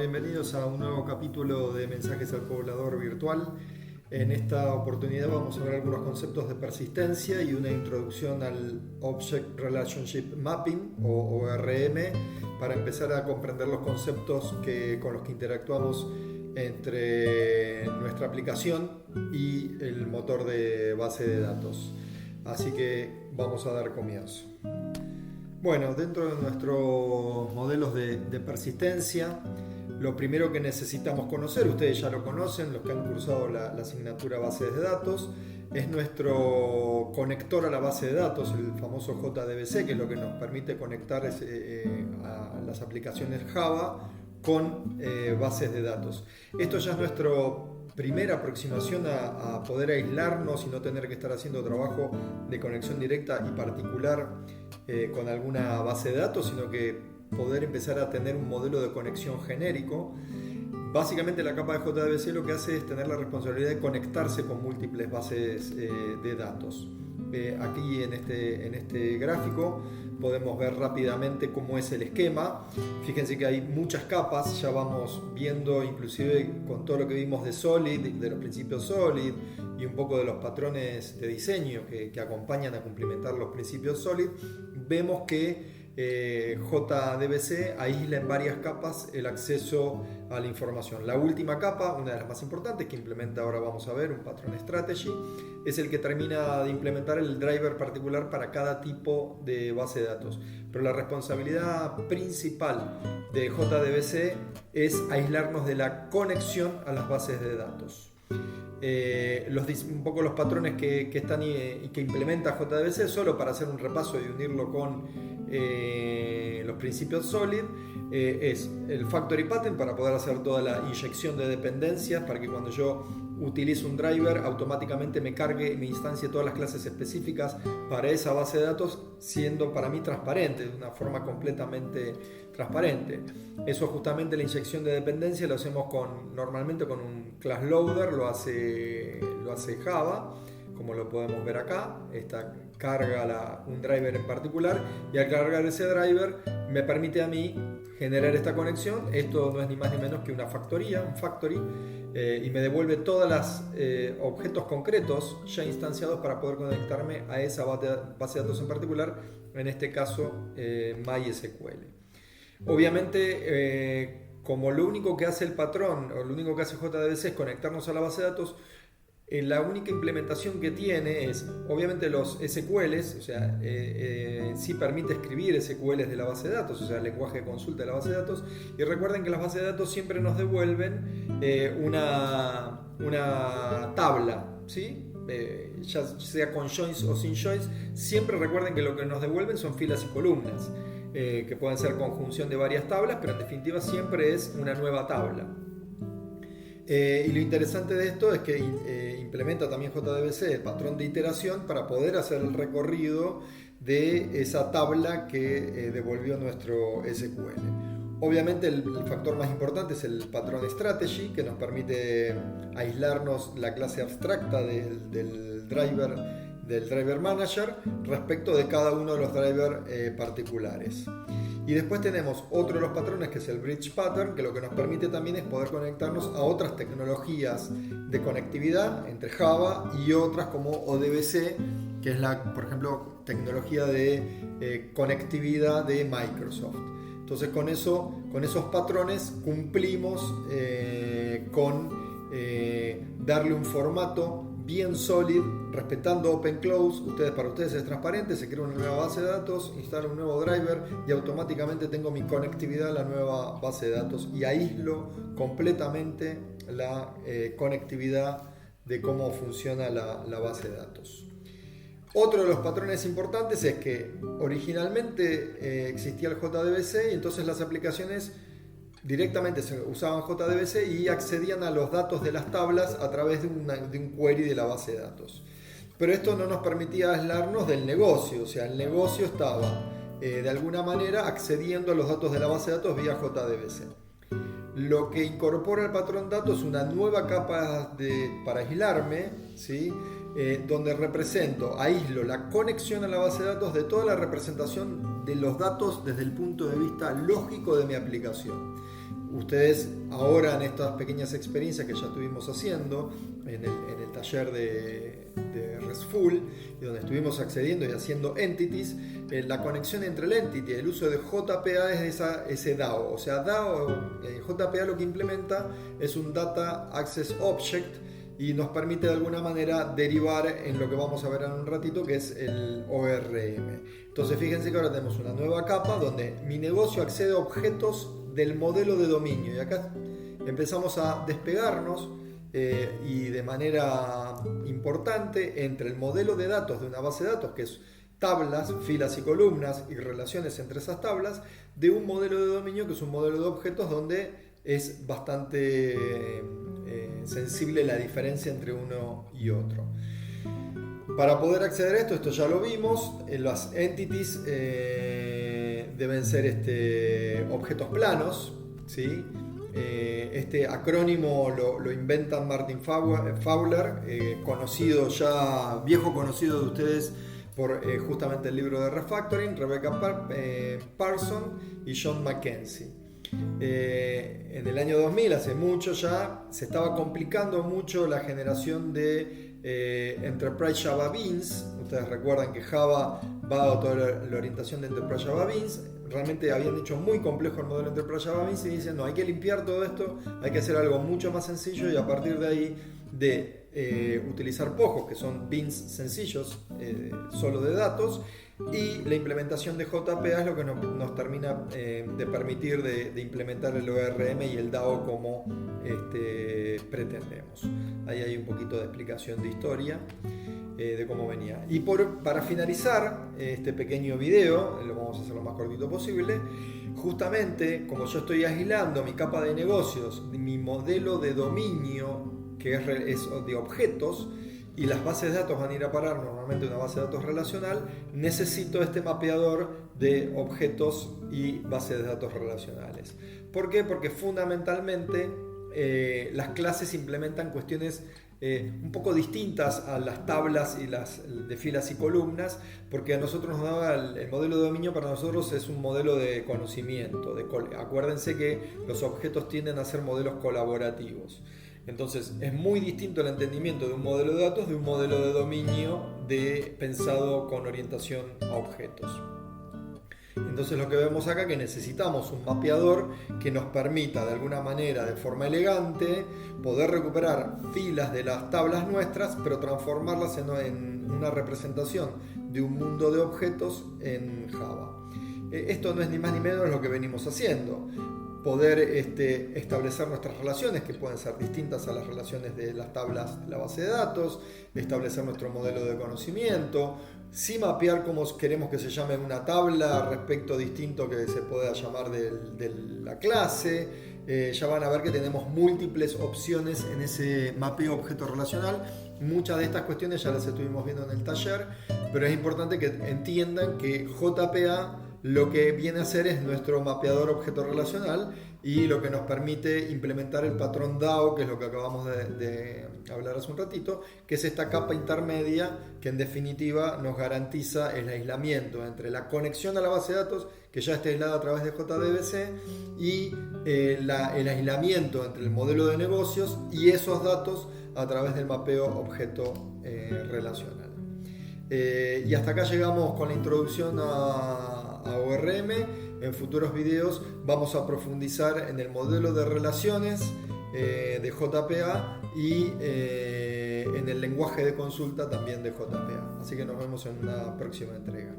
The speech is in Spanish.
bienvenidos a un nuevo capítulo de Mensajes al Poblador Virtual. En esta oportunidad vamos a ver algunos conceptos de persistencia y una introducción al Object Relationship Mapping o ORM para empezar a comprender los conceptos con los que interactuamos entre nuestra aplicación y el motor de base de datos. Así que vamos a dar comienzo. Bueno, dentro de nuestros modelos de persistencia, lo primero que necesitamos conocer, ustedes ya lo conocen, los que han cursado la asignatura bases de datos, es nuestro conector a la base de datos, el famoso JDBC, que es lo que nos permite conectar a las aplicaciones Java con bases de datos. Esto ya es nuestra primera aproximación a poder aislarnos y no tener que estar haciendo trabajo de conexión directa y particular con alguna base de datos, sino que poder empezar a tener un modelo de conexión genérico. Básicamente la capa de JDBC lo que hace es tener la responsabilidad de conectarse con múltiples bases de datos. Aquí en este gráfico podemos ver rápidamente cómo es el esquema. Fíjense que hay muchas capas, ya vamos viendo inclusive con todo lo que vimos de Solid, de los principios Solid y un poco de los patrones de diseño que acompañan a cumplimentar los principios Solid, vemos que JDBC aísla en varias capas el acceso a la información. La última capa, una de las más importantes que implementa ahora vamos a ver, un patrón strategy, es el que termina de implementar el driver particular para cada tipo de base de datos. Pero la responsabilidad principal de JDBC es aislarnos de la conexión a las bases de datos. Un poco los patrones que están y que implementa JDBC, solo para hacer un repaso y unirlo con los principios Solid, es el factory pattern para poder hacer toda la inyección de dependencias, para que cuando yo utilizo un driver automáticamente me cargue y me instancie todas las clases específicas para esa base de datos, siendo para mí transparente, de una forma completamente transparente. Eso, justamente la inyección de dependencia, lo hacemos normalmente con un class loader, lo hace Java, como lo podemos ver acá. Esta carga un driver en particular, y al cargar ese driver me permite a mí generar esta conexión. Esto no es ni más ni menos que una factoría, un factory, y me devuelve todos los objetos concretos ya instanciados para poder conectarme a esa base de datos en particular, en este caso MySQL. Obviamente, como lo único que hace el patrón o lo único que hace JDBC es conectarnos a la base de datos, la única implementación que tiene es, obviamente, los SQLs, o sea, sí permite escribir SQLs de la base de datos, o sea, el lenguaje de consulta de la base de datos. Y recuerden que las bases de datos siempre nos devuelven una tabla, ¿sí? Ya sea con joins o sin joins, siempre recuerden que lo que nos devuelven son filas y columnas, que pueden ser conjunción de varias tablas, pero en definitiva siempre es una nueva tabla. Y lo interesante de esto es que implementa también JDBC el patrón de iteración para poder hacer el recorrido de esa tabla que devolvió nuestro SQL. Obviamente el factor más importante es el patrón strategy, que nos permite aislarnos la clase abstracta del driver manager respecto de cada uno de los drivers particulares. Y después tenemos otro de los patrones, que es el bridge pattern, que lo que nos permite también es poder conectarnos a otras tecnologías de conectividad entre Java y otras como ODBC, que es por ejemplo, tecnología de conectividad de Microsoft. Entonces con esos patrones cumplimos con darle un formato bien Solid, respetando Open Close. Para ustedes es transparente, se crea una nueva base de datos, instalo un nuevo driver y automáticamente tengo mi conectividad a la nueva base de datos y aíslo completamente la conectividad de cómo funciona la base de datos. Otro de los patrones importantes es que originalmente existía el JDBC, y entonces las aplicaciones directamente se usaban JDBC y accedían a los datos de las tablas a través de un query de la base de datos. Pero esto no nos permitía aislarnos del negocio, o sea, el negocio estaba de alguna manera accediendo a los datos de la base de datos vía JDBC. Lo que incorpora el patrón datos es una nueva capa para aislarme, ¿sí? Donde aíslo la conexión a la base de datos de toda la representación de los datos desde el punto de vista lógico de mi aplicación. ustedes ahora en estas pequeñas experiencias que ya estuvimos haciendo en el taller de RESTful, donde estuvimos accediendo y haciendo entities, la conexión entre el entity y el uso de JPA es ese DAO. O sea, JPA lo que implementa es un Data Access Object y nos permite de alguna manera derivar en lo que vamos a ver en un ratito, que es el ORM. Entonces fíjense que ahora tenemos una nueva capa donde mi negocio accede a objetos del modelo de dominio, y acá empezamos a despegarnos y de manera importante entre el modelo de datos de una base de datos, que es tablas, filas y columnas y relaciones entre esas tablas, de un modelo de dominio que es un modelo de objetos donde es bastante sensible la diferencia entre uno y otro. Para poder acceder a esto ya lo vimos, las entities deben ser objetos planos, ¿sí? Este acrónimo lo inventan Martin Fowler, viejo conocido de ustedes por justamente el libro de Refactoring, Rebecca Parson y John Mackenzie. En el año 2000, hace mucho ya, se estaba complicando mucho la generación de Enterprise Java Beans. Ustedes recuerdan que Java va a toda la orientación de Enterprise Java Beans. Realmente habían hecho muy complejo el modelo Enterprise Java Beans y dicen, no, hay que limpiar todo esto, hay que hacer algo mucho más sencillo, y a partir de ahí de utilizar POJos, que son beans sencillos, solo de datos, y la implementación de JPA es lo que nos termina de permitir de implementar el ORM y el DAO como pretendemos. Ahí hay un poquito de explicación de historia de cómo venía. Y para finalizar este pequeño video, lo vamos a hacer lo más cortito posible. Justamente, como yo estoy aislando mi capa de negocios, mi modelo de dominio, que es de objetos, y las bases de datos van a ir a parar normalmente a una base de datos relacional, necesito este mapeador de objetos y bases de datos relacionales. ¿Por qué? Porque fundamentalmente las clases implementan cuestiones un poco distintas a las tablas y las de filas y columnas, porque a nosotros nos daba el modelo de dominio, para nosotros es un modelo de conocimiento. Acuérdense que los objetos tienden a ser modelos colaborativos. Entonces es muy distinto el entendimiento de un modelo de datos de un modelo de dominio pensado con orientación a objetos. Entonces lo que vemos acá es que necesitamos un mapeador que nos permita de alguna manera, de forma elegante, poder recuperar filas de las tablas nuestras, pero transformarlas en una representación de un mundo de objetos en Java. Esto no es ni más ni menos lo que venimos haciendo. Poder establecer nuestras relaciones, que pueden ser distintas a las relaciones de las tablas de la base de datos, establecer nuestro modelo de conocimiento, sí mapear cómo queremos que se llame una tabla respecto distinto que se pueda llamar de la clase. Ya van a ver que tenemos múltiples opciones en ese mapeo objeto relacional. Muchas de estas cuestiones ya las estuvimos viendo en el taller, pero es importante que entiendan que JPA lo que viene a hacer es nuestro mapeador objeto relacional y lo que nos permite implementar el patrón DAO, que es lo que acabamos de hablar hace un ratito, que es esta capa intermedia que en definitiva nos garantiza el aislamiento entre la conexión a la base de datos, que ya está aislada a través de JDBC, y el aislamiento entre el modelo de negocios y esos datos a través del mapeo objeto relacional. Y hasta acá llegamos con la introducción a ORM. En futuros videos vamos a profundizar en el modelo de relaciones de JPA y en el lenguaje de consulta también de JPA. Así que nos vemos en una próxima entrega.